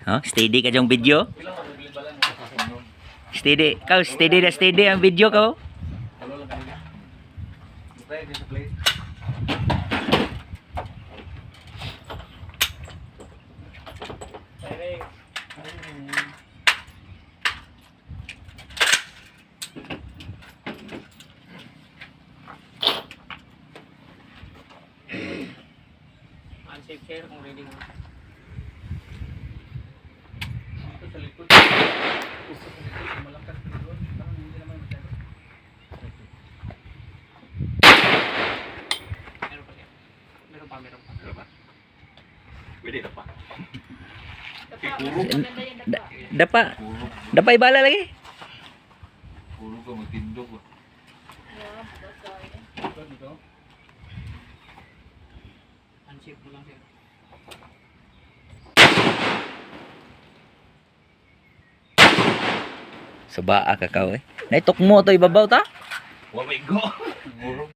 Oh, steady ka diyang video. Steady. Kau steady na steady ang video kau. Unsafe share kung ready mo. Ito sa likod. Malakas doon. Parang hindi naman masyado. Meron pa. Meron pa. Pwede na pa. Dapa. Dapa ibala lagi. Puro ka magtindog. Dito. Unsafe mo lang siya. Subaa ka kau eh. Naitok mo to ibabaw ta? Wa may go.